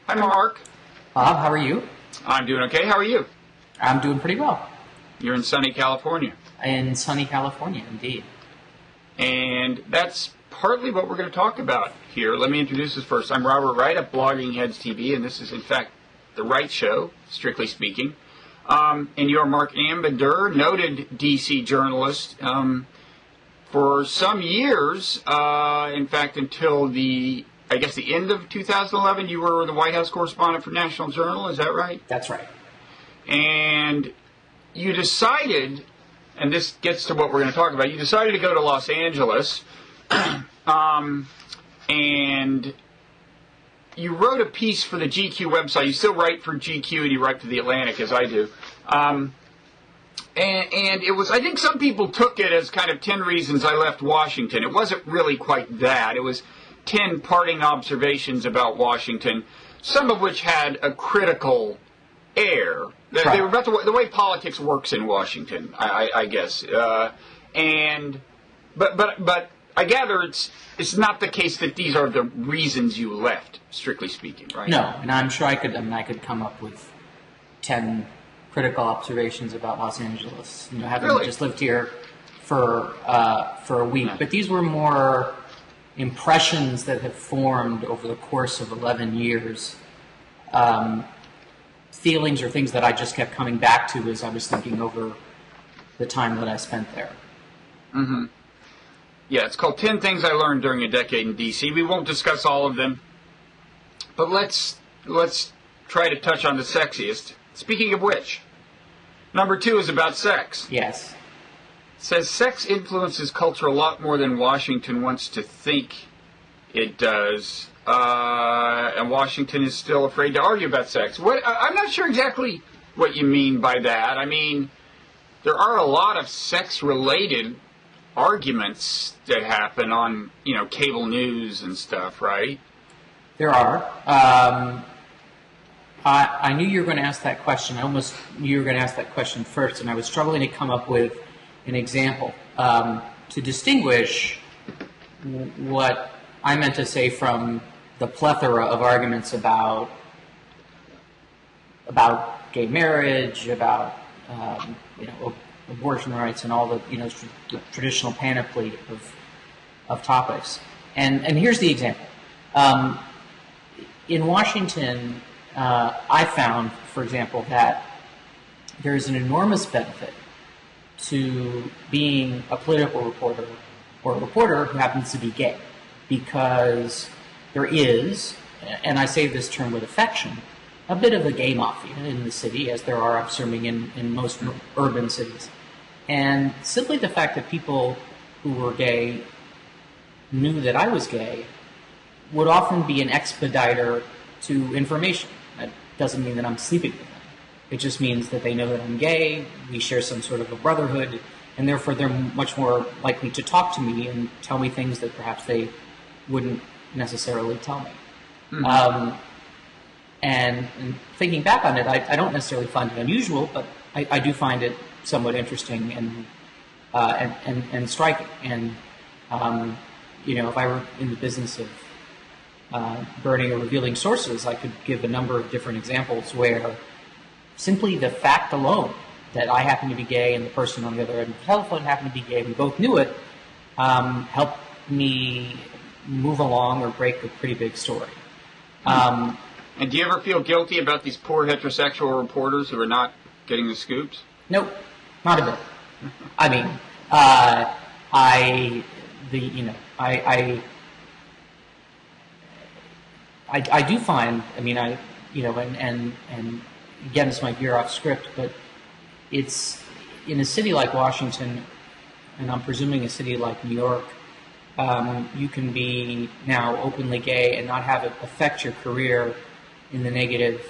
Hi, Mark. Bob, how are you? I'm doing okay. How are you? I'm doing pretty well. You're in sunny California. In sunny California, indeed. And that's partly what we're going to talk about here. Let me introduce us first. I'm Robert Wright of Blogging Heads TV, and this is, in fact, the Wright Show, strictly speaking. And you're Marc Ambinder, noted D.C. journalist. For some years, in fact, until the end of 2011, you were the White House correspondent for National Journal. Is that right? That's right. And you decided, and this gets to what we're going to talk about, you decided to go to Los Angeles, and you wrote a piece for the GQ website. You still write for GQ, and you write for The Atlantic, as I do. And it was, I think some people took it as kind of 10 reasons I left Washington. It wasn't really quite that. It was 10 parting observations about Washington, some of which had a critical air. Right. They were about the way politics works in Washington, I guess. But I gather it's not the case that these are the reasons you left, strictly speaking, right? No, and I'm sure I could come up with 10 critical observations about Los Angeles. Having just lived here for a week, but these were more impressions that have formed over the course of 11 years. Feelings or things that I just kept coming back to as I was thinking over the time that I spent there. Mm-hmm. Yeah, it's called 10 Things I Learned During a Decade in D.C. We won't discuss all of them, but let's try to touch on the sexiest. Speaking of which, number 2 is about sex. Yes. It says sex influences culture a lot more than Washington wants to think it does. And Washington is still afraid to argue about sex. I'm not sure exactly what you mean by that. I mean, there are a lot of sex-related arguments that happen on, cable news and stuff, right? There are. I knew you were going to ask that question. I almost knew you were going to ask that question first, and I was struggling to come up with an example to distinguish what I meant to say from the plethora of arguments about gay marriage, about abortion rights, and all the the traditional panoply of topics. And here's the example. In Washington, I found, for example, that there's an enormous benefit to being a political reporter or a reporter who happens to be gay, because there is, and I say this term with affection, a bit of a gay mafia in the city, as there are, I'm assuming, in most urban cities. And simply the fact that people who were gay knew that I was gay would often be an expediter to information. That doesn't mean that I'm sleeping with them. It just means that they know that I'm gay, we share some sort of a brotherhood, and therefore they're much more likely to talk to me and tell me things that perhaps they wouldn't necessarily tell me. Mm-hmm. And thinking back on it, I don't necessarily find it unusual, but I do find it somewhat interesting and striking. And if I were in the business of burning or revealing sources, I could give a number of different examples where simply the fact alone that I happen to be gay and the person on the other end of the telephone happened to be gay, we both knew it, helped me move along or break a pretty big story. And do you ever feel guilty about these poor heterosexual reporters who are not getting the scoops? Nope, not a bit. I mean, I do find, and again, this might veer off script, but it's in a city like Washington, and I'm presuming a city like New York, you can be now openly gay and not have it affect your career in the negative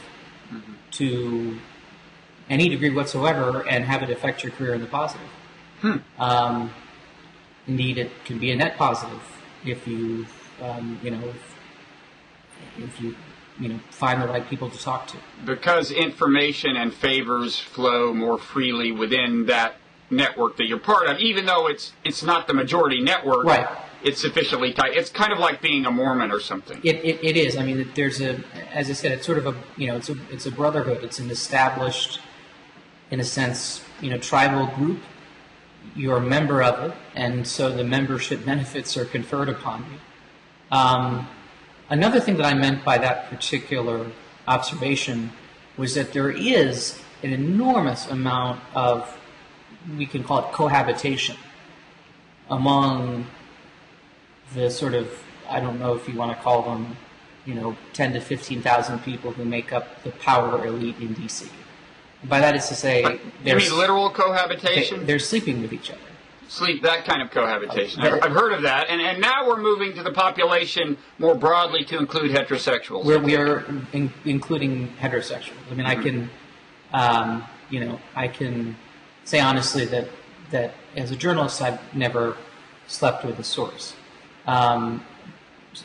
to any degree whatsoever, and have it affect your career in the positive. Indeed, it can be a net positive if you, if you find the right people to talk to. Because information and favors flow more freely within that network that you're part of, even though it's not the majority network. Right. it's sufficiently tight. It's kind of like being a Mormon or something. It is. I mean, there's as I said, it's sort of it's a brotherhood. It's an established, in a sense, tribal group. You're a member of it, and so the membership benefits are conferred upon you. Another thing that I meant by that particular observation was that there is an enormous amount of, we can call it cohabitation, among the sort of, I don't know if you want to call them, 10 to 15,000 people who make up the power elite in D.C. By that is to say... You mean literal cohabitation? They're sleeping with each other. That kind of cohabitation. I've heard of that. And now we're moving to the population more broadly to include heterosexuals. We are including heterosexuals. I mean, I can say honestly that as a journalist, I've never slept with a source. I'm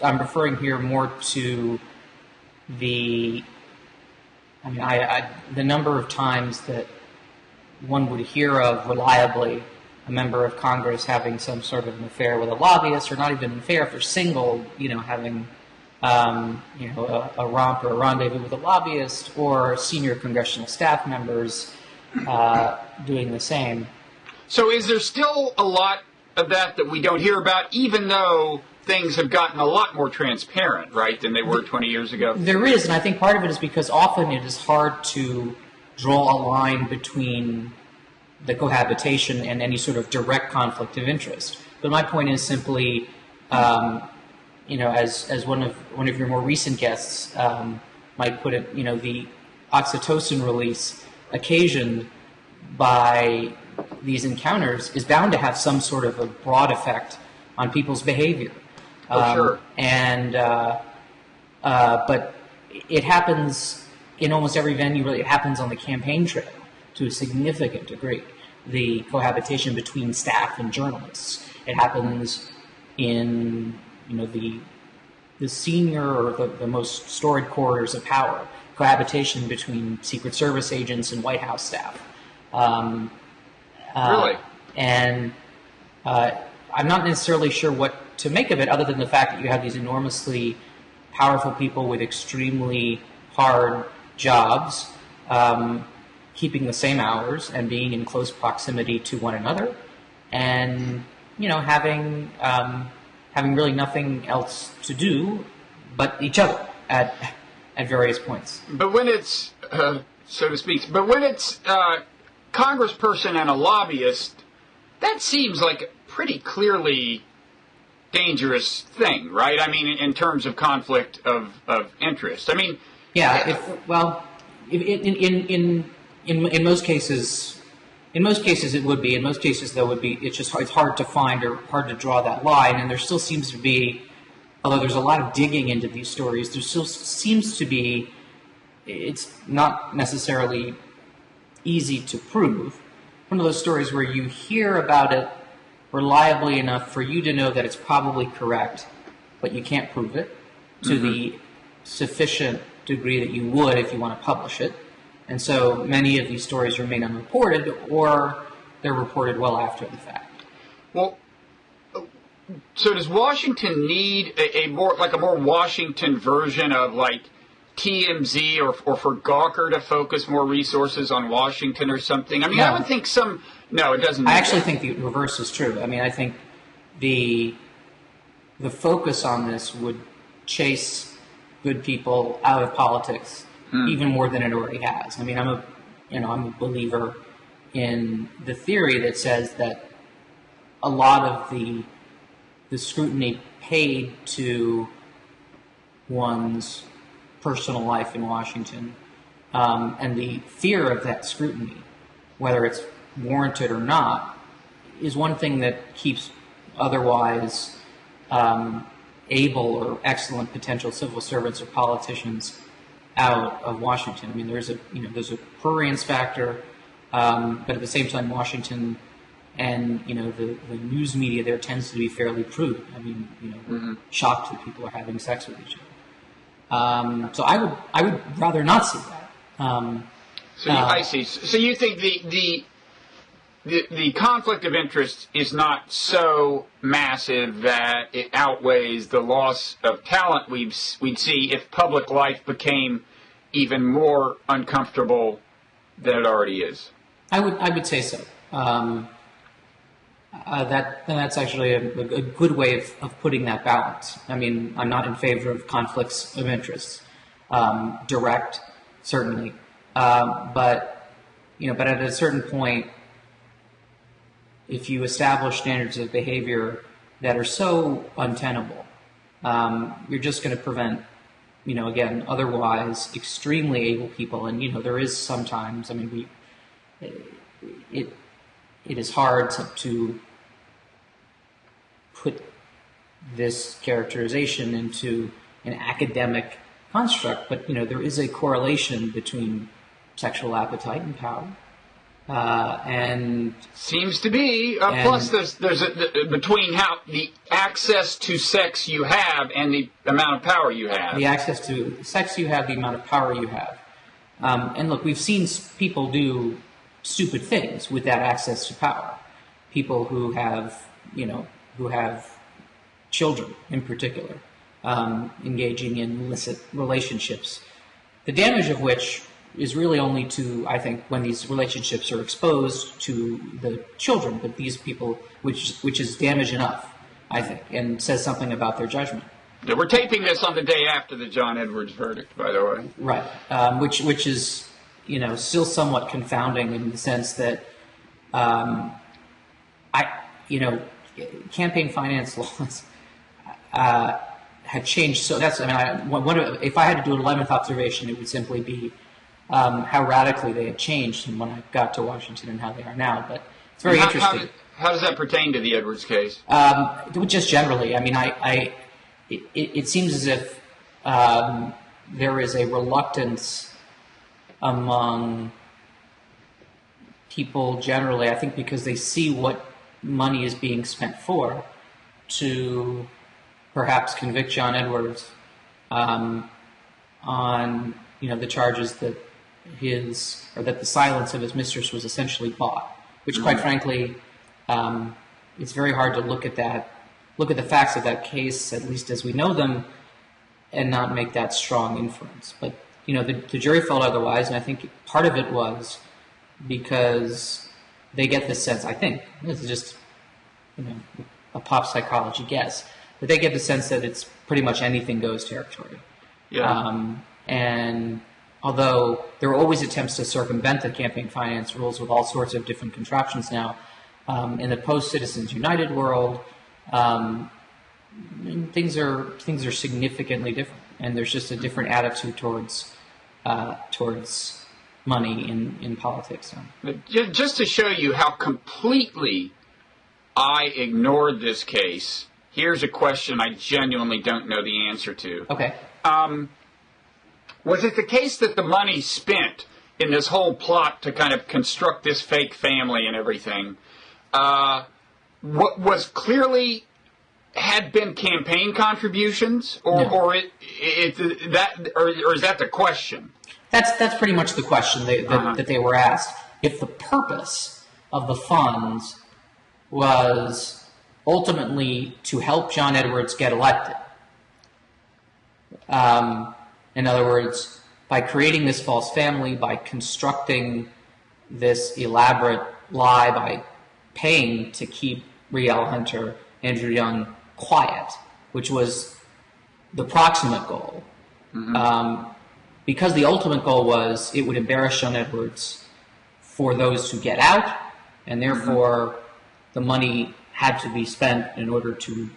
referring here more to the number of times that one would hear of reliably a member of Congress having some sort of an affair with a lobbyist, or not even an affair if they're single, having a romp or a rendezvous with a lobbyist, or senior congressional staff members doing the same. So is there still a lot of that we don't hear about, even though things have gotten a lot more transparent, right, than they were 20 years ago? There is, and I think part of it is because often it is hard to draw a line between the cohabitation and any sort of direct conflict of interest. But my point is simply, as one of your more recent guests might put it, the oxytocin release occasioned by these encounters is bound to have some sort of a broad effect on people's behavior. Sure. But it happens in almost every venue. Really, it happens on the campaign trail to a significant degree. The cohabitation between staff and journalists. It happens in the senior or the most storied corridors of power. Cohabitation between Secret Service agents and White House staff. Really? And I'm not necessarily sure what to make of it, other than the fact that you have these enormously powerful people with extremely hard jobs, keeping the same hours and being in close proximity to one another, and having really nothing else to do but each other at various points. But when it's so to speak, congressperson and a lobbyist, that seems like a pretty clearly dangerous thing, right? I mean, in terms of conflict of interest. I mean, yeah. In most cases, it would be. In most cases, though, it's hard to find or hard to draw that line. And there still seems to be, although there's a lot of digging into these stories, there still seems to be. It's not necessarily easy to prove. One of those stories where you hear about it reliably enough for you to know that it's probably correct, but you can't prove it to the sufficient degree that you would if you want to publish it. And so many of these stories remain unreported, or they're reported well after the fact. Well, so does Washington need a more Washington version of like TMZ, or for Gawker to focus more resources on Washington or something? I mean, I would think no, it doesn't. I actually think the reverse is true. I mean, I think the focus on this would chase good people out of politics even more than it already has. I mean, I'm a believer in the theory that says that a lot of the scrutiny paid to one's personal life in Washington, and the fear of that scrutiny, whether it's warranted or not, is one thing that keeps otherwise able or excellent potential civil servants or politicians out of Washington. I mean, there's a prurience factor, but at the same time, Washington and the news media there tends to be fairly prude. I mean, we're shocked that people are having sex with each other. So I would rather not see that. I see. So you think the conflict of interest is not so massive that it outweighs the loss of talent we'd see if public life became even more uncomfortable than it already is. I would say so. That's actually a good way of putting that balance. I mean, I'm not in favor of conflicts of interest, direct, certainly, but at a certain point, if you establish standards of behavior that are so untenable, you're just going to prevent, again, otherwise extremely able people. And there is sometimes, I mean, it is hard to put this characterization into an academic construct, but there is a correlation between sexual appetite and power. And seems to be. Plus, there's between how the access to sex you have and the amount of power you have. The access to sex you have, the amount of power you have. And look, we've seen people do stupid things with that access to power. People who have children, in particular, engaging in illicit relationships. The damage of which is really only to, I think, when these relationships are exposed to the children, but these people, which is damage enough, I think, and says something about their judgment. Yeah, we're taping this on the day after the John Edwards verdict, by the way. Right, which is, still somewhat confounding in the sense that, campaign finance laws had changed. So that's, if I had to do an 11th observation, it would simply be how radically they had changed from when I got to Washington and how they are now. But it's very interesting. How does that pertain to the Edwards case? Just generally, it seems as if there is a reluctance among people generally, I think because they see what money is being spent for, to perhaps convict John Edwards on the charges that the silence of his mistress was essentially bought, which quite frankly, it's very hard to look at the facts of that case, at least as we know them, and not make that strong inference. But the jury felt otherwise, and I think part of it was because they get the sense, I think, this is just a pop psychology guess, but they get the sense that it's pretty much anything goes territory. Yeah. And although there are always attempts to circumvent the campaign finance rules with all sorts of different contraptions now, in the post-Citizens United world, things are significantly different, and there's just a different attitude towards money in politics. But just to show you how completely I ignored this case, here's a question I genuinely don't know the answer to. Okay. Was it the case that the money spent in this whole plot to kind of construct this fake family and everything what was clearly had been campaign contributions, or is that the question? That's pretty much the question that they were asked. If the purpose of the funds was ultimately to help John Edwards get elected, in other words, by creating this false family, by constructing this elaborate lie, by paying to keep Riel Hunter, Andrew Young quiet, which was the proximate goal. Because the ultimate goal was it would embarrass John Edwards for those who get out, and therefore the money had to be spent in order to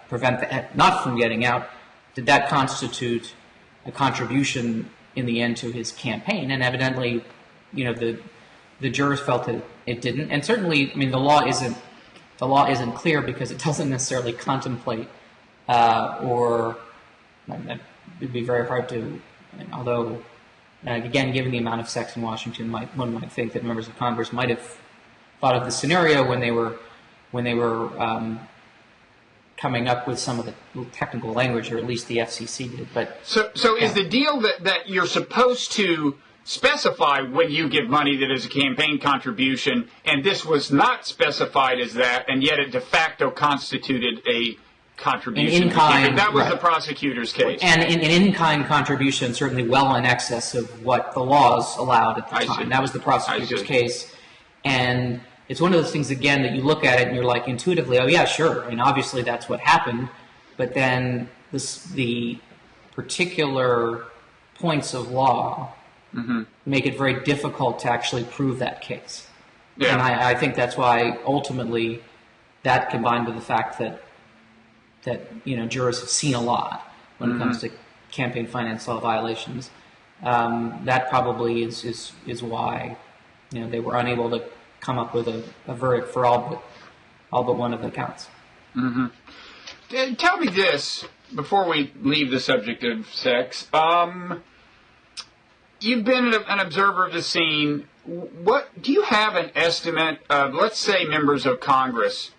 prevent that not from getting out. Did that constitute a contribution in the end to his campaign? And evidently, the jurors felt that it didn't. And certainly, the law isn't clear because it doesn't necessarily contemplate or it'd be very hard to, although, again, given the amount of sex in Washington, one might think that members of Congress might have thought of the scenario when they were coming up with some of the technical language, or at least the FCC did. But so is the deal that you're supposed to specify when you give money that is a campaign contribution, and this was not specified as that, and yet it de facto constituted a contribution. An in-kind, that was right. the prosecutor's case. And an in-kind contribution certainly well in excess of what the laws allowed at the time. See. That was the prosecutor's case. And it's one of those things, again, that you look at it and you're like intuitively, oh yeah, sure. I mean, obviously that's what happened. But then the particular points of law make it very difficult to actually prove that case. Yeah. And I think that's why ultimately that combined with the fact that jurors have seen a lot when it comes to campaign finance law violations, that probably is why they were unable to come up with a verdict for all but one of the counts. Tell me this before we leave the subject of sex. You've been an observer of the scene. What do you have an estimate of? Let's say members of Congress.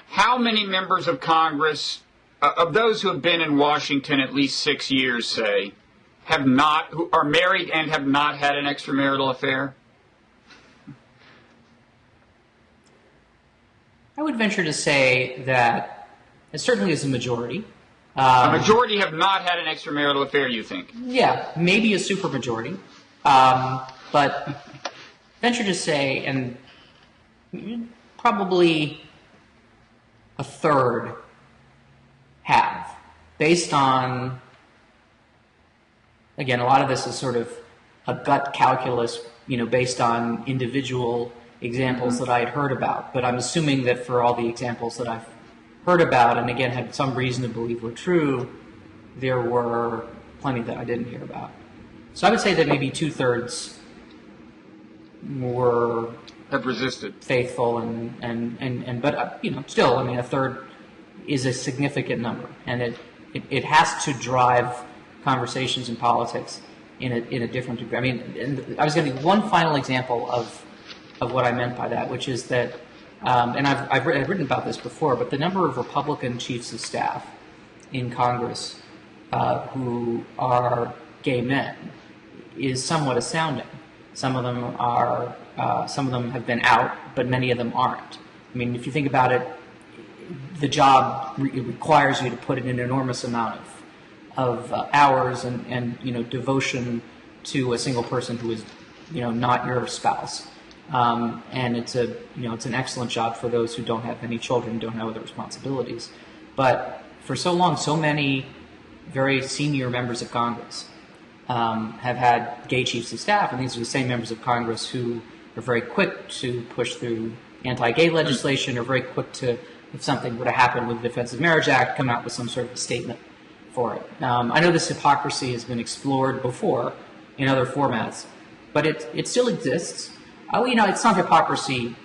How many members of Congress, of those who have been in Washington at least 6 years, say, who are married and have not had an extramarital affair? I would venture to say that it certainly is a majority. A majority have not had an extramarital affair, you think? Yeah, maybe a supermajority. But venture to say, and probably a third have, based on, again, a lot of this is sort of a gut calculus, based on individual examples that I had heard about. But I'm assuming that for all the examples that I've heard about, and again had some reason to believe were true, there were plenty that I didn't hear about. So I would say that maybe 2/3 have resisted, faithful, but still, I mean, a third is a significant number, and it has to drive conversations in politics in a different degree. I mean, and I was going to give one final example of what I meant by that, which is that, and I've written about this before, but the number of Republican chiefs of staff in Congress who are gay men is somewhat astounding. Some of them have been out, but many of them aren't. I mean, if you think about it, the job requires you to put in an enormous amount of hours and devotion to a single person who is not your spouse. And it's an excellent job for those who don't have any children, don't have other responsibilities. But for so long, so many very senior members of Congress have had gay chiefs of staff, and these are the same members of Congress who are very quick to push through anti-gay legislation, or very quick to, if something were to happen with the Defense of Marriage Act, come out with some sort of a statement for it. I know this hypocrisy has been explored before in other formats, but it still exists. It's not hypocrisy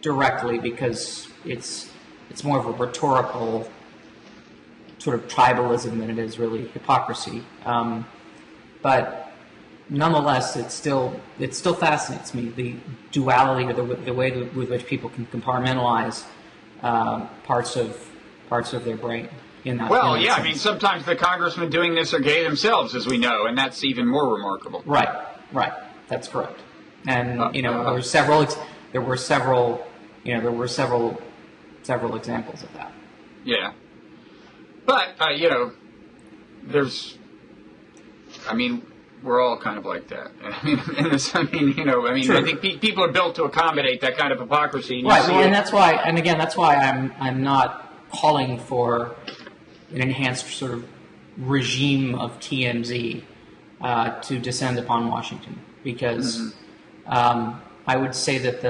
directly, because it's more of a rhetorical sort of tribalism than it is really hypocrisy. But nonetheless, it still fascinates me, the duality, or the way with which people can compartmentalize parts of their brain. I mean, sometimes the congressmen doing this are gay themselves, as we know, and that's even more remarkable. Right. That's correct. And there were several examples of that. Yeah, but we're all kind of like that. Sure. I think people are built to accommodate that kind of hypocrisy. Right. And that's why I'm not calling for an enhanced sort of regime of TMZ to descend upon Washington, because I would say that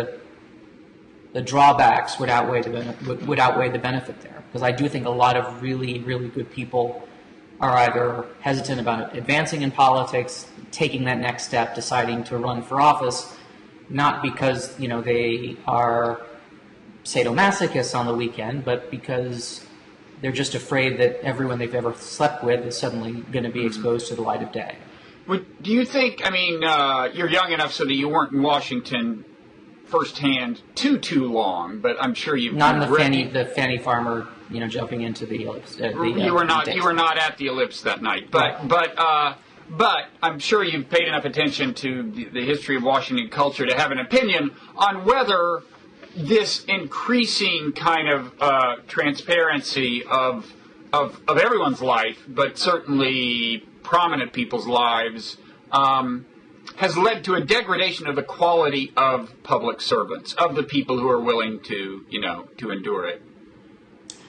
the drawbacks would outweigh the benefit there, because I do think a lot of really, really good people are either hesitant about advancing in politics, taking that next step, deciding to run for office, not because they are sadomasochists on the weekend, but because they're just afraid that everyone they've ever slept with is suddenly going to be exposed to the light of day. Do you think, you're young enough so that you weren't in Washington firsthand too long, but I'm sure you've not in the Fanny Farmer, jumping into the ellipse. You were not at the ellipse that night, but But I'm sure you've paid enough attention to the history of Washington culture to have an opinion on whether this increasing kind of transparency of everyone's life, but certainly prominent people's lives, has led to a degradation of the quality of public servants, of the people who are willing to, to endure it.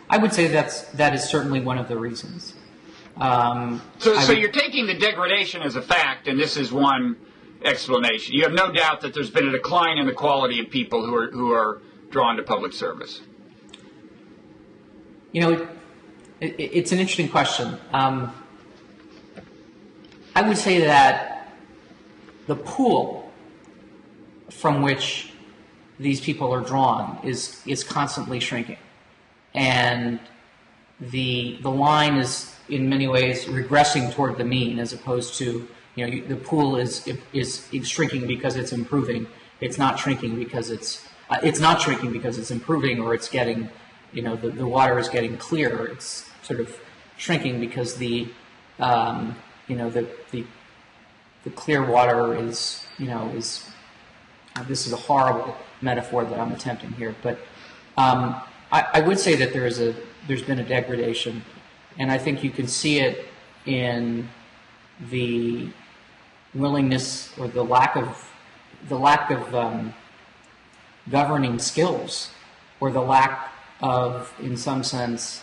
I would say that is certainly one of the reasons. So you're taking the degradation as a fact, and this is one explanation. You have no doubt that there's been a decline in the quality of people who are drawn to public service. It's an interesting question. I would say that the pool from which these people are drawn is constantly shrinking, and the line is in many ways regressing toward the mean, as opposed to the pool is shrinking because it's improving. It's not shrinking because it's improving, or it's getting the water is getting clearer. It's sort of shrinking because the clear water is this is a horrible metaphor that I'm attempting here, but I would say that there's been a degradation, and I think you can see it in the willingness or the lack of governing skills, or the lack of, in some sense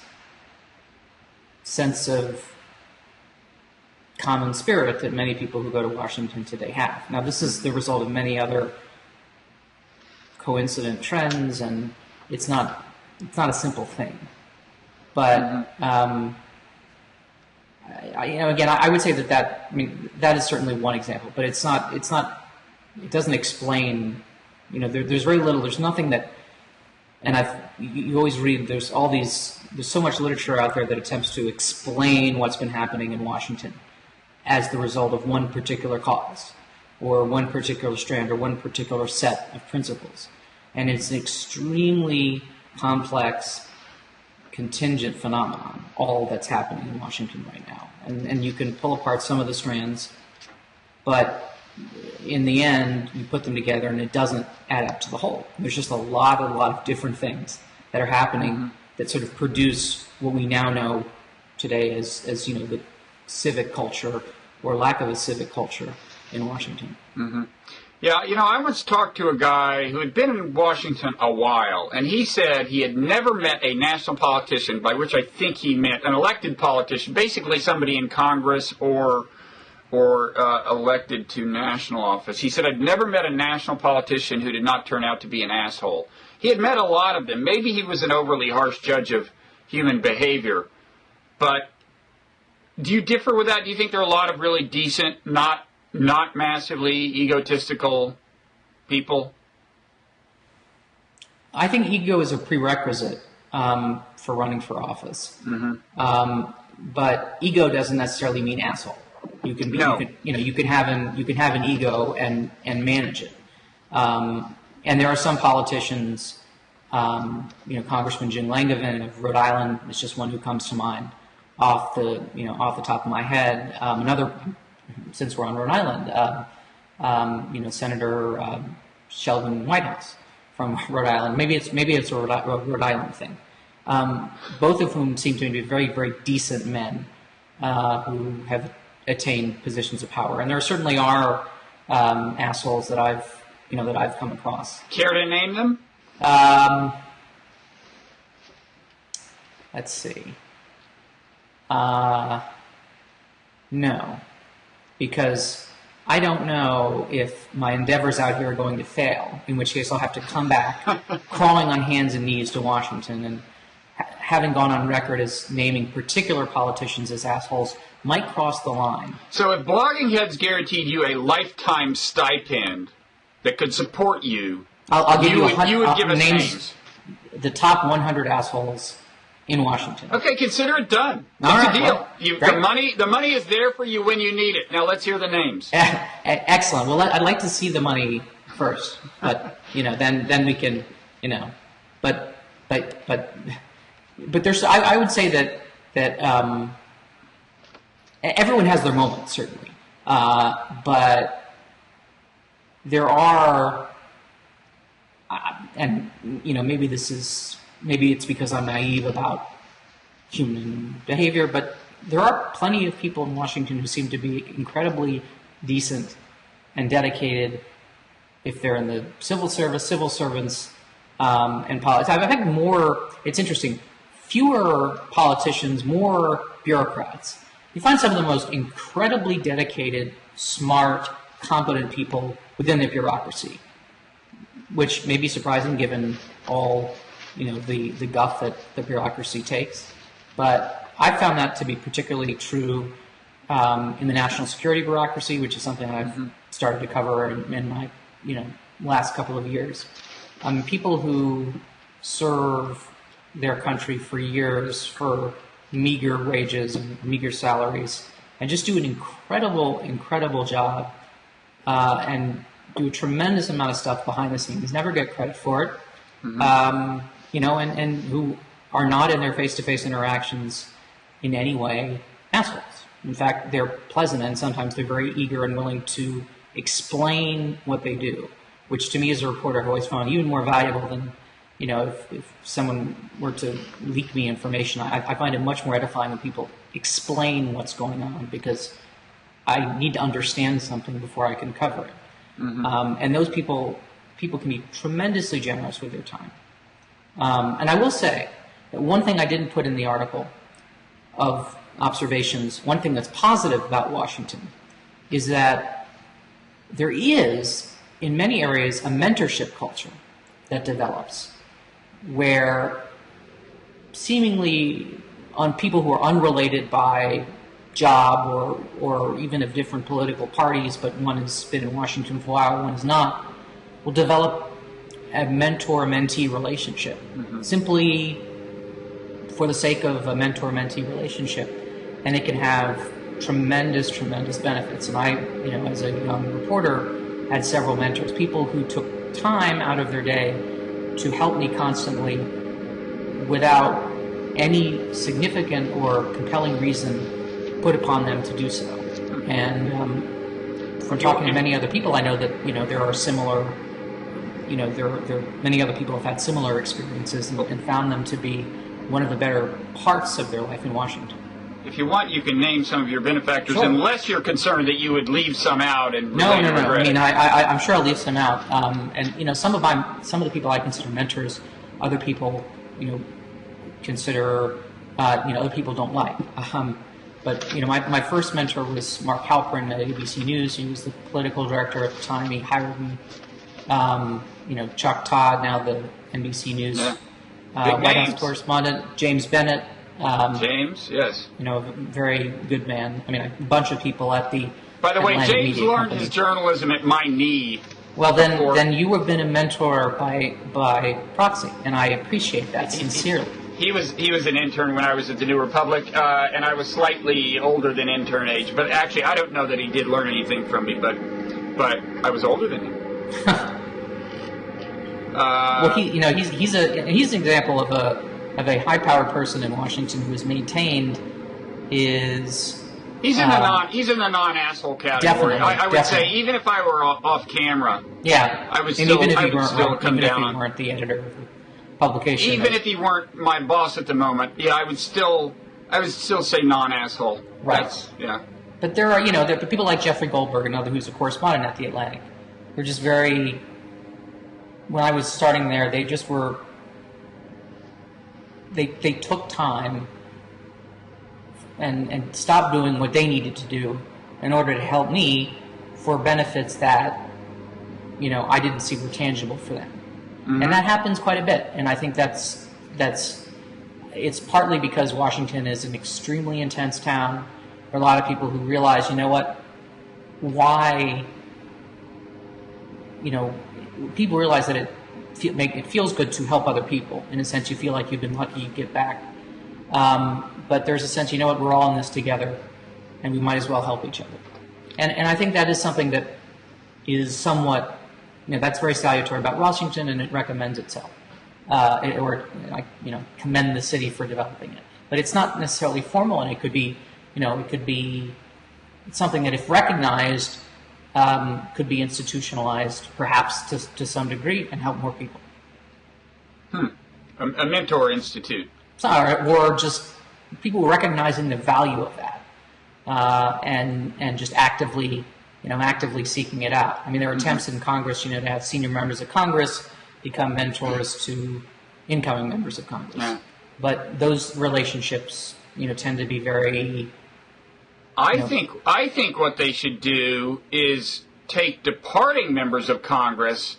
of common spirit that many people who go to Washington today have. Now, this is the result of many other coincident trends, and it's not a simple thing. But again, I would say that is certainly one example, but it's not. It doesn't explain. There's very little. There's nothing that. And you always read. There's so much literature out there that attempts to explain what's been happening in Washington as the result of one particular cause, or one particular strand, or one particular set of principles. And it's an extremely complex, contingent phenomenon, all that's happening in Washington right now. And you can pull apart some of the strands, but in the end, you put them together and it doesn't add up to the whole. There's just a lot of different things that are happening that sort of produce what we now know today as the civic culture, or lack of a civic culture in Washington. Mm-hmm. Yeah, I once talked to a guy who had been in Washington a while, and he said he had never met a national politician, by which I think he meant an elected politician, basically somebody in Congress or elected to national office. He said, I'd never met a national politician who did not turn out to be an asshole. He had met a lot of them. Maybe he was an overly harsh judge of human behavior, but do you differ with that? Do you think there are a lot of really decent, not massively egotistical people? I think ego is a prerequisite for running for office. Mm-hmm. But ego doesn't necessarily mean asshole. You can have an ego and manage it. And there are some politicians, Congressman Jim Langevin of Rhode Island is just one who comes to mind off the top of my head. Another, since we're on Rhode Island, Senator Sheldon Whitehouse from Rhode Island. Maybe it's a Rhode Island thing. Both of whom seem to be very, very decent men who have attained positions of power. And there certainly are assholes that I've come across. Care to name them? Let's see. No, because I don't know if my endeavors out here are going to fail, in which case I'll have to come back crawling on hands and knees to Washington, and having gone on record as naming particular politicians as assholes might cross the line. So if Blogging Heads guaranteed you a lifetime stipend that could support you, I'll give you would give us names. The top 100 assholes in Washington. Okay, consider it done. It's a deal. The money is there for you when you need it. Now let's hear the names. Excellent. Well, I'd like to see the money first, but then we can, but there's. I would say that everyone has their moments, certainly. But there are, and maybe it's because I'm naive about human behavior, but there are plenty of people in Washington who seem to be incredibly decent and dedicated if they're in the civil service, civil servants, and politics. I think it's interesting, fewer politicians, more bureaucrats. You find some of the most incredibly dedicated, smart, competent people within the bureaucracy, which may be surprising given all, the guff that the bureaucracy takes. But I found that to be particularly true in the national security bureaucracy, which is something I've started to cover in my last couple of years. People who serve their country for years for meager wages and meager salaries, and just do an incredible job, and do a tremendous amount of stuff behind the scenes, never get credit for it, and who are not in their face-to-face interactions in any way assholes. In fact, they're pleasant, and sometimes they're very eager and willing to explain what they do, which to me as a reporter I've always found even more valuable than, if someone were to leak me information. I find it much more edifying when people explain what's going on, because I need to understand something before I can cover it. And those people can be tremendously generous with their time. And I will say that one thing I didn't put in the article of observations, one thing that's positive about Washington, is that there is, in many areas, a mentorship culture that develops, where seemingly on people who are unrelated by job or even of different political parties, but one has been in Washington for a while, one is not, will develop a mentor-mentee relationship, simply for the sake of a mentor-mentee relationship. And it can have tremendous benefits. And I, as a young reporter, had several mentors, people who took time out of their day to help me constantly without any significant or compelling reason put upon them to do so. And from talking to many other people, I know that, there are similar, there many other people have had similar experiences and found them to be one of the better parts of their life in Washington. If you want, you can name some of your benefactors, sure, unless you're concerned that you would leave some out and no. I mean, I'm sure I'll leave some out. And some of the people I consider mentors, other people, consider, other people don't like. But my first mentor was Mark Halperin at ABC News. He was the political director at the time. He hired me. Chuck Todd, now the NBC News White House correspondent. James Bennett. James, yes. A very good man. I mean, a bunch of people at the By the way, Atlanta James Media learned Company. his journalism at my knee. Well, then you have been a mentor by proxy, and I appreciate that sincerely. He was an intern when I was at the New Republic, and I was slightly older than intern age. But actually, I don't know that he did learn anything from me, but I was older than him. Well, he's an example of a high-powered person in Washington who has maintained is. He's in the non-asshole category. I would say even if I were off camera, I would still come down. Even if you weren't the editor of the publication, even if you weren't my boss at the moment, I would still say non-asshole. Right. But there are there are people like Jeffrey Goldberg, another who's a correspondent at the Atlantic. They're just very. When I was starting there, they just were. They took time and stopped doing what they needed to do in order to help me for benefits that, I didn't see were tangible for them. Mm-hmm. And that happens quite a bit. And I think it's partly because Washington is an extremely intense town. There are a lot of people who realize, why, people realize that it feels good to help other people. In a sense, you feel like you've been lucky, you give back. But there's a sense, we're all in this together, and we might as well help each other. And I think that is something that is somewhat, that's very salutary about Washington, and it recommends itself. I commend the city for developing it. But it's not necessarily formal, and it could be, something that, if recognized, could be institutionalized, perhaps to some degree, and help more people. A mentor institute. Or just people recognizing the value of that, and just actively seeking it out. I mean, there are attempts in Congress, to have senior members of Congress become mentors to incoming members of Congress. Yeah. But those relationships, tend to be very. I think what they should do is take departing members of Congress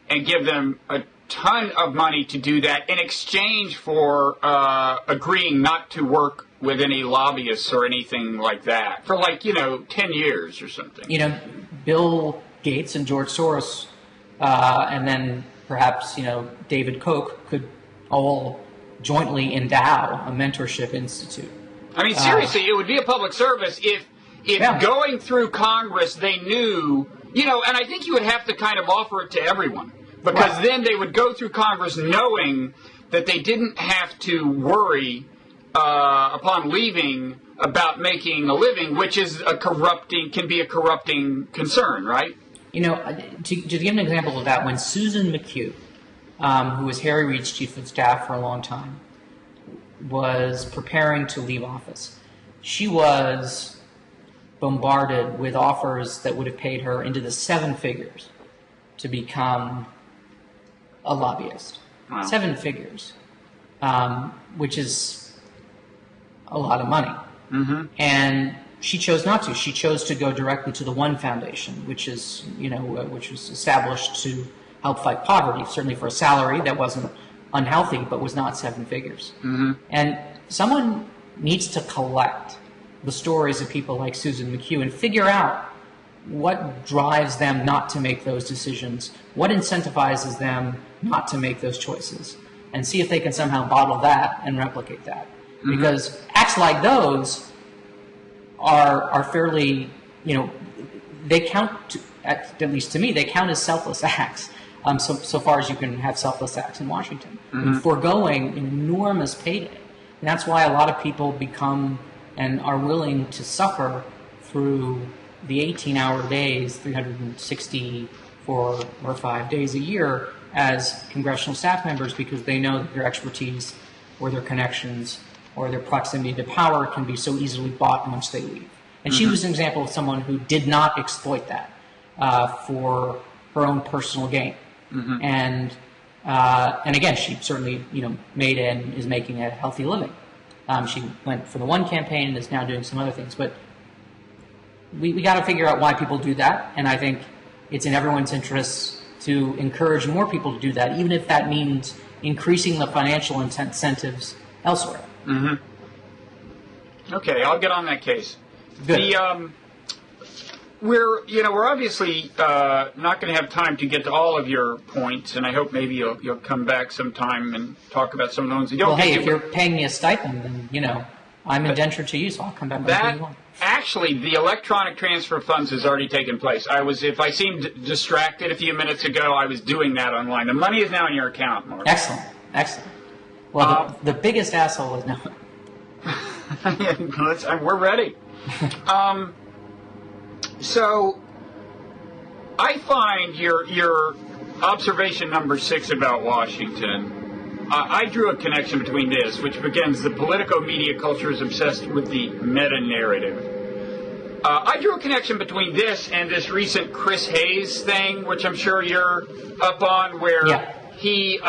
and give them a ton of money to do that in exchange for agreeing not to work with any lobbyists or anything like that for 10 years or something. Bill Gates and George Soros, and then perhaps David Koch could all jointly endow a mentorship institute. I mean, seriously, it would be a public service if going through Congress they knew, and I think you would have to kind of offer it to everyone. Because then they would go through Congress knowing that they didn't have to worry upon leaving about making a living, which is can be a corrupting concern, right? To give an example of that, when Susan McHugh, who was Harry Reid's chief of staff for a long time, was preparing to leave office, she was bombarded with offers that would have paid her into the 7 figures to become a lobbyist. Wow. 7 figures, which is a lot of money. Mm-hmm. And she chose not to. She chose to go directly to the One Foundation, which is, which was established to help fight poverty, certainly for a salary that wasn't unhealthy, but was not 7 figures. Mm-hmm. And someone needs to collect the stories of people like Susan McHugh and figure out what drives them not to make those decisions, what incentivizes them not to make those choices, and see if they can somehow bottle that and replicate that. Mm-hmm. Because acts like those are fairly, they count, at least to me, they count as selfless acts, so far as you can have selfless acts in Washington. Mm-hmm. And foregoing an enormous payday. And that's why a lot of people become and are willing to suffer through the 18-hour days, 364 or 5 days a year as congressional staff members, because they know that their expertise or their connections or their proximity to power can be so easily bought once they leave. And she was an example of someone who did not exploit that for her own personal gain. Mm-hmm. And again, she certainly made and is making a healthy living. She went for the One campaign and is now doing some other things. But we got to figure out why people do that, and I think it's in everyone's interests to encourage more people to do that, even if that means increasing the financial incentives elsewhere. Mm-hmm. Okay, I'll get on that case. Good. We're obviously not going to have time to get to all of your points, and I hope maybe you'll come back sometime and talk about some of the ones you don't. Well, hey, if you're paying me a stipend, then I'm indentured to you, so I'll come back whenever you want. Actually, the electronic transfer of funds has already taken place. If I seemed distracted a few minutes ago, I was doing that online. The money is now in your account, Mark. Excellent. Well, the biggest asshole is now. We're ready. So, I find your observation number 6 about Washington. I drew a connection between this, which begins the political media culture is obsessed with the meta-narrative. I drew a connection between this and this recent Chris Hayes thing, which I'm sure you're up on, where he,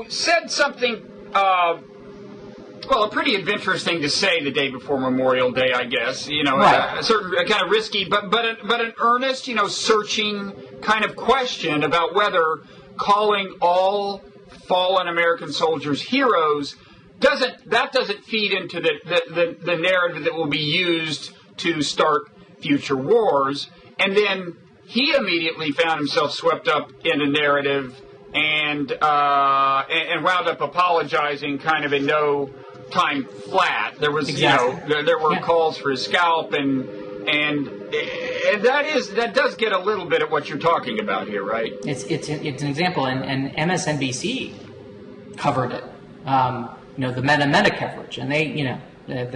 said something, a pretty adventurous thing to say the day before Memorial Day, I guess. A certain kind of risky, but an earnest, searching kind of question about whether calling all fallen American soldiers heroes doesn't feed into the narrative that will be used to start future wars. And then he immediately found himself swept up in a narrative and wound up apologizing kind of in no time flat. There was there were calls for his scalp and that does get a little bit at what you're talking about here, right? It's an example, and MSNBC covered it. The meta coverage, and they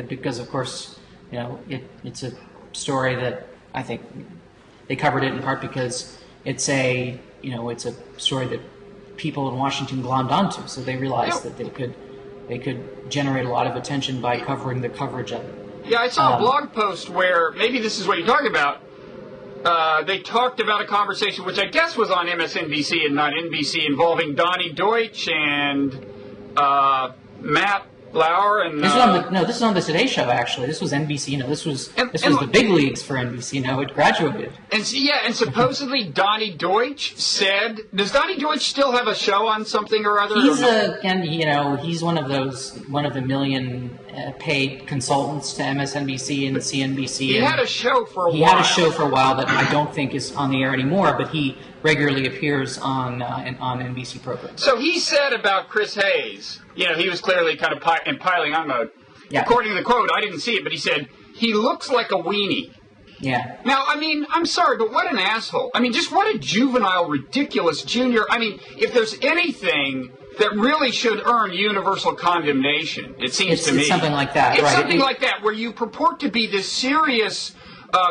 because of course it's a story that I think they covered it in part because it's a story that people in Washington glommed onto, so they realized that they could generate a lot of attention by covering the coverage of it. Yeah, I saw a blog post where, maybe this is what you're talking about, they talked about a conversation, which I guess was on MSNBC and not NBC, involving Donnie Deutsch and Matt Lauer and this is on the Today Show. Actually, this was NBC. This was the big leagues for NBC. It graduated. And supposedly Donnie Deutsch said, does Donnie Deutsch still have a show on something or other? He's one of the million paid consultants to MSNBC and CNBC. He had a show for a while. He had a show for a while that I don't think is on the air anymore, but he regularly appears on NBC programs. So he said about Chris Hayes, he was clearly kind of in piling on mode. Yeah. According to the quote, I didn't see it, but he said, he looks like a weenie. Yeah. Now, I'm sorry, but what an asshole. Just what a juvenile, ridiculous junior. If there's anything that really should earn universal condemnation, it seems to me. It's something like that, It's right? something like that, where you purport to be this serious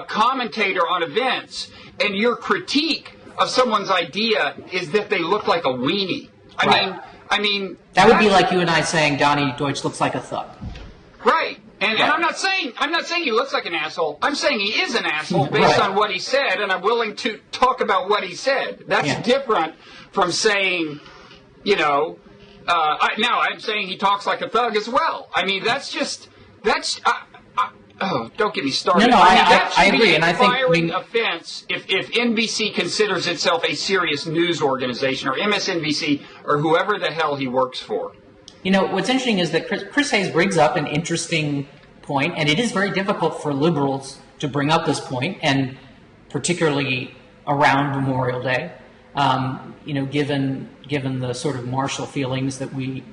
commentator on events, and your critique of someone's idea is that they look like a weenie. That would be like you and I saying Donnie Deutsch looks like a thug. Right. And I'm not saying he looks like an asshole. I'm saying he is an asshole based on what he said, and I'm willing to talk about what he said. That's different from saying, now I'm saying he talks like a thug as well. Don't get me started. No, that should I agree, be and I think firing offense if NBC considers itself a serious news organization, or MSNBC, or whoever the hell he works for. What's interesting is that Chris Hayes brings up an interesting point, and it is very difficult for liberals to bring up this point, and particularly around Memorial Day, given the sort of martial feelings that we,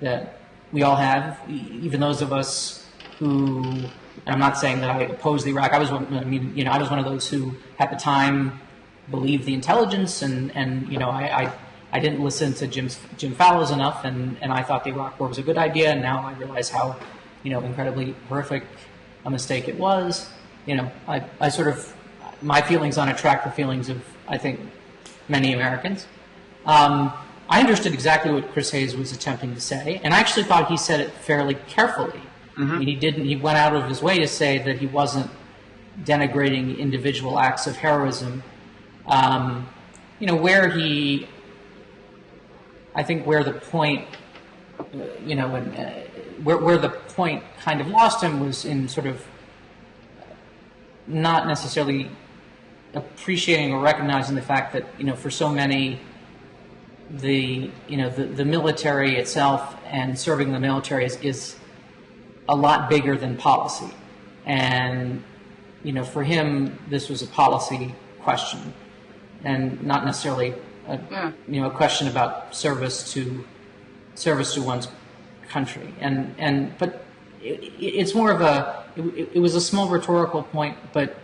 that we all have, even those of us who, and I'm not saying that I oppose the Iraq. I was one of those who, at the time, believed the intelligence, and I didn't listen to Jim Fallows enough, and I thought the Iraq War was a good idea, and now I realize how, incredibly horrific a mistake it was. I sort of, my feelings on it track the feelings of, I think, many Americans. I understood exactly what Chris Hayes was attempting to say, and I actually thought he said it fairly carefully. Mm-hmm. He went out of his way to say that he wasn't denigrating individual acts of heroism. Where the point, where the point kind of lost him was in sort of not necessarily appreciating or recognizing the fact that, for so many, the military itself and serving the military is a lot bigger than policy. And, for him, this was a policy question and not necessarily a question about service to one's country. But it's more of it was a small rhetorical point, but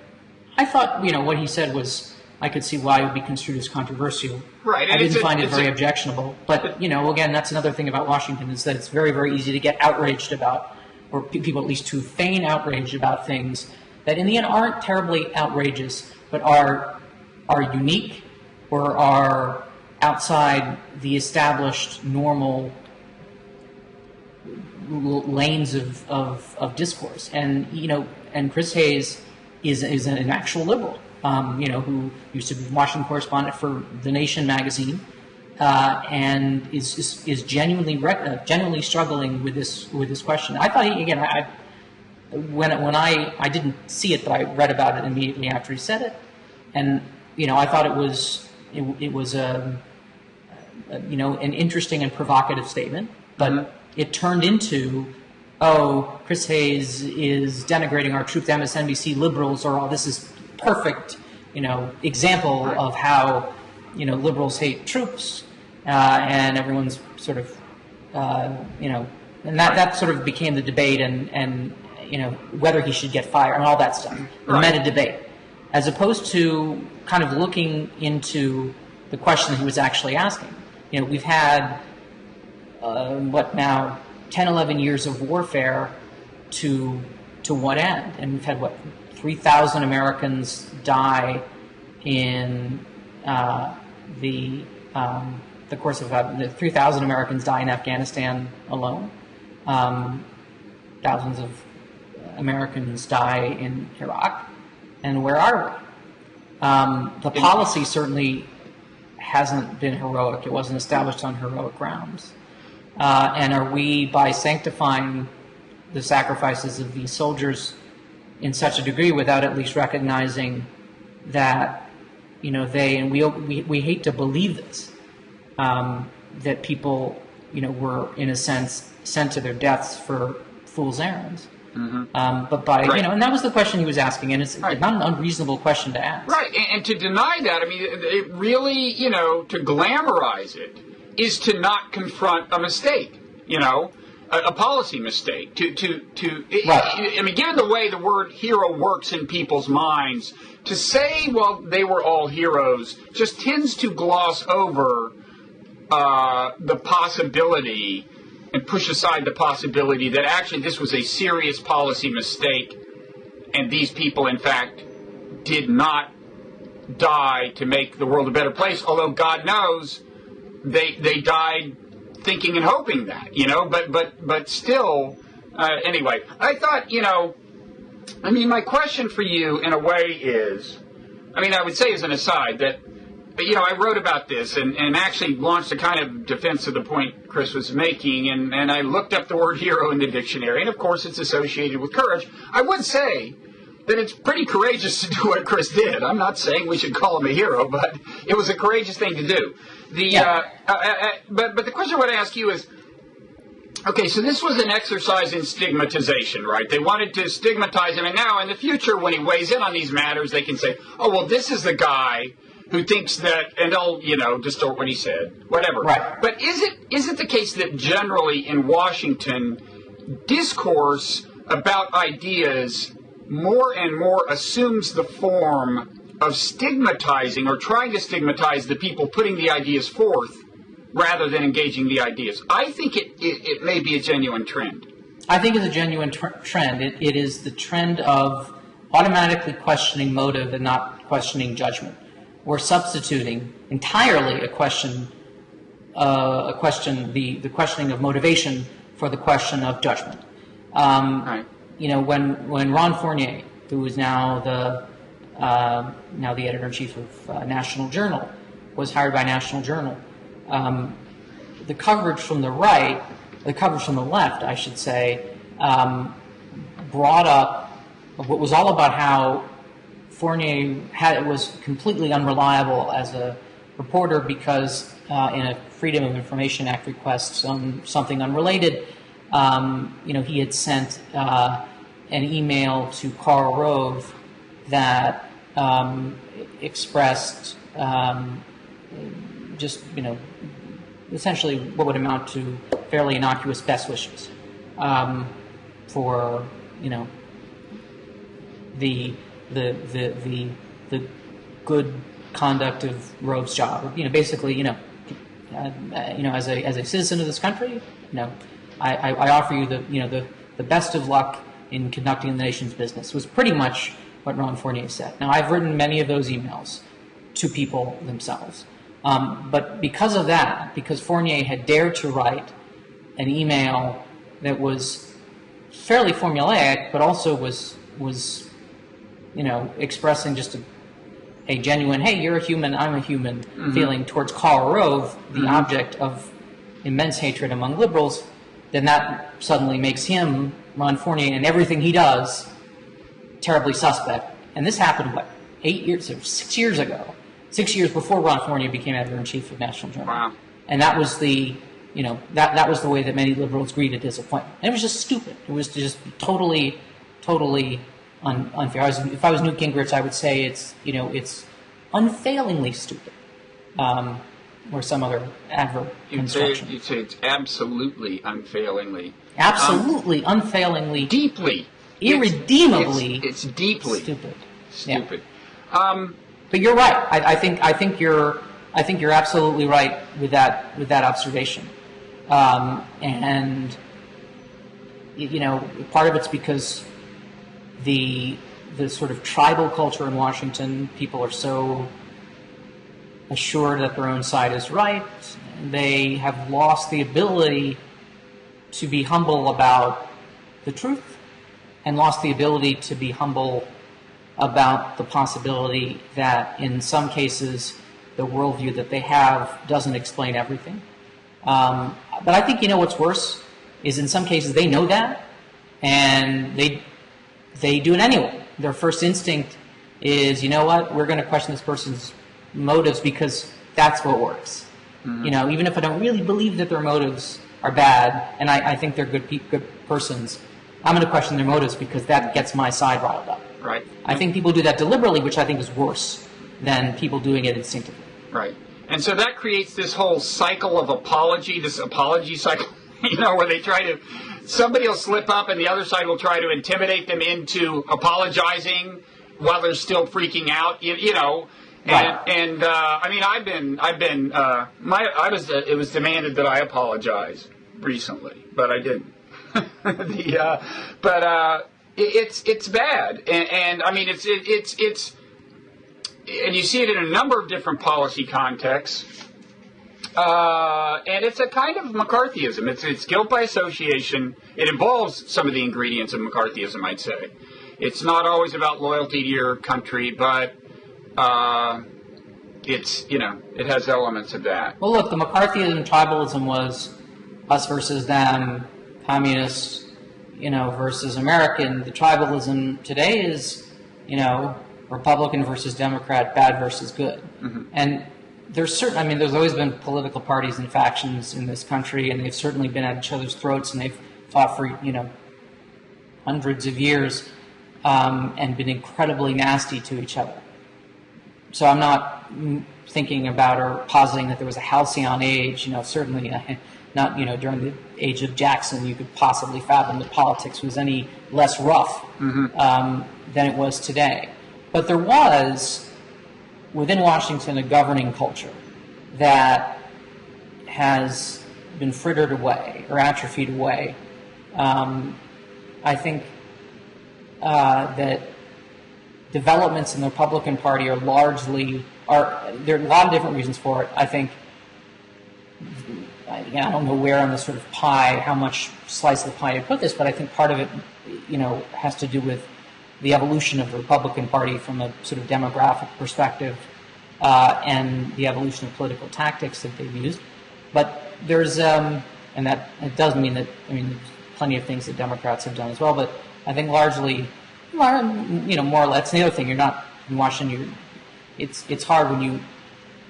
I thought, what he said was, I could see why it would be construed as controversial. Right. I didn't find it very objectionable. But, again, that's another thing about Washington, is that it's very, very easy to get outraged about, or people at least to feign outrage about things that in the end aren't terribly outrageous, but are unique or are outside the established normal lanes of discourse. And, and Chris Hayes is an actual liberal, who used to be Washington correspondent for The Nation magazine, and is genuinely struggling with this question. I thought when I didn't see it, but I read about it immediately after he said it, and I thought it was an interesting and provocative statement, but it turned into, Chris Hayes is denigrating our troops. MSNBC liberals are all, this is perfect, example of how, liberals hate troops, and everyone's sort of, and that sort of became the debate, and whether he should get fired and all that stuff, the meta debate, as opposed to kind of looking into the question that he was actually asking. We've had, 10, 11 years of warfare to to what end? And we've had, 3,000 Americans die in the course of 3,000 Americans die in Afghanistan alone. Thousands of Americans die in Iraq. And where are we? The policy certainly hasn't been heroic. It wasn't established on heroic grounds. And are we, by sanctifying the sacrifices of these soldiers in such a degree, without at least recognizing that, we hate to believe this, that people, were in a sense sent to their deaths for fool's errands. Mm-hmm. But by, right. And that was the question he was asking, and it's right. Not an unreasonable question to ask. Right, and to deny that, it really, to glamorize it is to not confront a mistake, a policy mistake. Right. Given the way the word hero works in people's minds, to say, well, they were all heroes just tends to gloss over the possibility and push aside the possibility that actually this was a serious policy mistake and these people, in fact, did not die to make the world a better place, although God knows they died thinking and hoping that, but still, anyway, I thought, my question for you in a way is, I would say as an aside that, I wrote about this and actually launched a kind of defense of the point Chris was making, and I looked up the word hero in the dictionary, and of course it's associated with courage. I would say that it's pretty courageous to do what Chris did. I'm not saying we should call him a hero, but it was a courageous thing to do. But the question I want to ask you is, okay, so this was an exercise in stigmatization, right? They wanted to stigmatize him, and now in the future when he weighs in on these matters, they can say, oh, well, this is the guy who thinks that, and they'll, distort what he said, whatever. Right. But is it the case that generally in Washington, discourse about ideas more and more assumes the form of stigmatizing or trying to stigmatize the people putting the ideas forth rather than engaging the ideas? I think it may be a genuine trend. I think it's a genuine trend. It is the trend of automatically questioning motive and not questioning judgment. We're substituting entirely the questioning of motivation for the question of judgment. Right. When Ron Fournier, who is now the editor-in-chief of National Journal, was hired by National Journal, the coverage from the left, I should say, brought up what was all about how Fournier was completely unreliable as a reporter because in a Freedom of Information Act request on something unrelated, he had sent an email to Karl Rove that expressed essentially what would amount to fairly innocuous best wishes for the good conduct of Rove's job. Basically, as a citizen of this country, I offer you the best of luck in conducting the nation's business. Was pretty much what Ron Fournier said. Now, I've written many of those emails to people themselves, but because of that, because Fournier had dared to write an email that was fairly formulaic, but also was expressing just a genuine, hey, you're a human, I'm a human, mm-hmm. feeling towards Karl Rove, the mm-hmm. object of immense hatred among liberals, then that suddenly makes him, Ron Fournier, and everything he does, terribly suspect. And this happened, 6 years ago? 6 years before Ron Fournier became editor-in-chief of National Journal. Wow. And that was that was the way that many liberals greeted his appointment. And it was just stupid. It was just totally unfair. If I was Newt Gingrich, I would say it's unfailingly stupid, or some other adverb construction. You'd say it's absolutely unfailingly. Absolutely, unfailingly. Deeply. Irredeemably. It's deeply stupid. Stupid. Yeah. But you're right. I think you're absolutely right with that observation. And part of it's because the sort of tribal culture in Washington. People are so assured that their own side is right. They have lost the ability to be humble about the truth, and lost the ability to be humble about the possibility that in some cases the worldview that they have doesn't explain everything. But I think, what's worse is in some cases they know that, and they do it anyway. Their first instinct is, we're going to question this person's motives because that's what works. Mm-hmm. Even if I don't really believe that their motives are bad, and I think they're good persons, I'm going to question their motives because that gets my side riled up. Right. I think people do that deliberately, which I think is worse than people doing it instinctively. Right. And so that creates this whole cycle of apology, this apology cycle, where they try to, somebody will slip up and the other side will try to intimidate them into apologizing while they're still freaking out, Right. And it was demanded that I apologize recently, but I didn't. It's bad, and I mean it's and you see it in a number of different policy contexts, and it's a kind of McCarthyism. It's guilt by association. It involves some of the ingredients of McCarthyism, I'd say. It's not always about loyalty to your country, but it has elements of that. Well, look, the McCarthyism, tribalism was us versus them, communists, versus American. The tribalism today is, Republican versus Democrat, bad versus good. Mm-hmm. And there's always been political parties and factions in this country, and they've certainly been at each other's throats, and they've fought for, hundreds of years, and been incredibly nasty to each other. So I'm not thinking about or positing that there was a halcyon age, certainly not, during the age of Jackson, you could possibly fathom that politics was any less rough than it was today. But there was, within Washington, a governing culture that has been frittered away or atrophied away. I think that developments in the Republican Party there are a lot of different reasons for it. I think, I don't know where on the sort of pie, how much slice of the pie to put this, but I think part of it, has to do with the evolution of the Republican Party from a sort of demographic perspective, and the evolution of political tactics that they've used. But there's, and that it does mean that, there's plenty of things that Democrats have done as well, but I think largely, more or less, the other thing, you're not in Washington, it's hard when you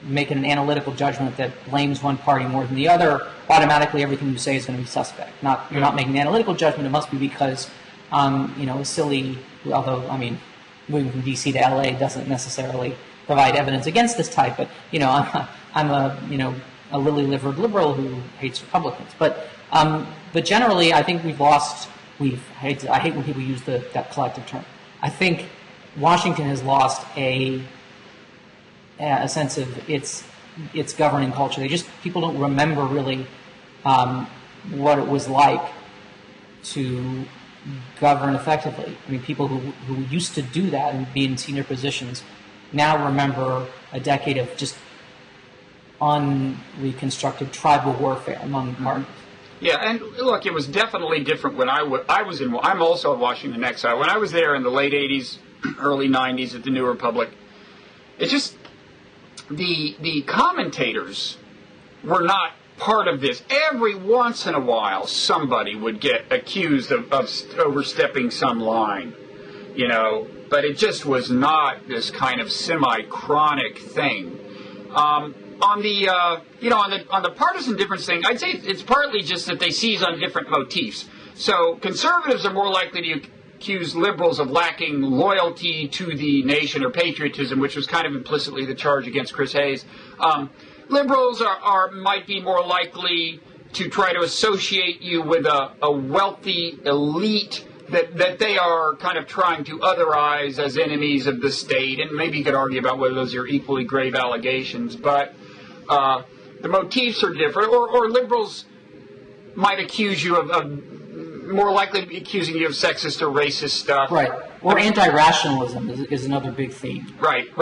make an analytical judgment that blames one party more than the other. Automatically everything you say is going to be suspect. You're not making an analytical judgment. It must be because, a silly, although, moving from D.C. to L.A. doesn't necessarily provide evidence against this type, but, I'm a lily-livered liberal who hates Republicans. But generally, I think I hate when people use that collective term. I think Washington has lost a sense of its governing culture. People don't remember really what it was like to govern effectively. People who used to do that and be in senior positions now remember a decade of just unreconstructed tribal warfare among parties. Yeah, and look, it was definitely different when I was in. I'm also a Washington exile. When I was there in the late '80s, early '90s at the New Republic, it just the commentators were not part of this. Every once in a while, somebody would get accused of overstepping some line, but it just was not this kind of semi-chronic thing. On the partisan difference thing, I'd say it's partly just that they seize on different motifs. So conservatives are more likely to accuse liberals of lacking loyalty to the nation or patriotism, which was kind of implicitly the charge against Chris Hayes. Liberals might be more likely to try to associate you with a wealthy elite that they are kind of trying to otherize as enemies of the state, and maybe you could argue about whether those are equally grave allegations, but the motifs are different, or liberals might accuse you of more likely to be accusing you of sexist or racist stuff. Right. Or anti-rationalism is another big theme. Right.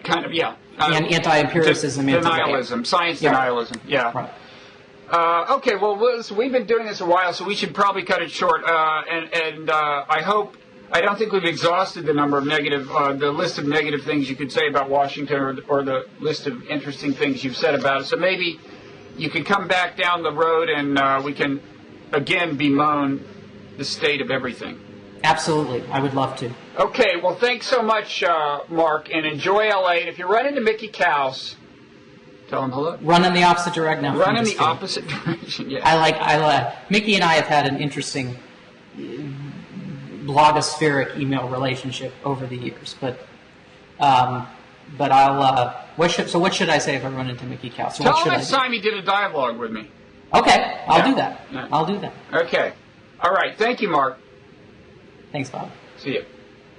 Kind of, yeah. And anti-empiricism, denialism, science denialism, yeah. Right. Okay, well, so we've been doing this a while, so we should probably cut it short. I don't think we've exhausted the number of the list of negative things you could say about Washington, or the list of interesting things you've said about it. So maybe you can come back down the road and we can again bemoan the state of everything. Absolutely, I would love to. Okay, well, thanks so much, Mark, and enjoy LA. And if you run into Mickey Kaus, tell him hello. Run in the opposite direction. No, run in the opposite direction. Yeah. I like. Mickey and I have had an interesting blogospheric email relationship over the years, but I'll. What should I say if I run into Mickey Kaus? Tell him next time he did a dialogue with me. Okay, I'll do that. Yeah. I'll do that. Okay. All right. Thank you, Mark. Thanks, Bob. See you.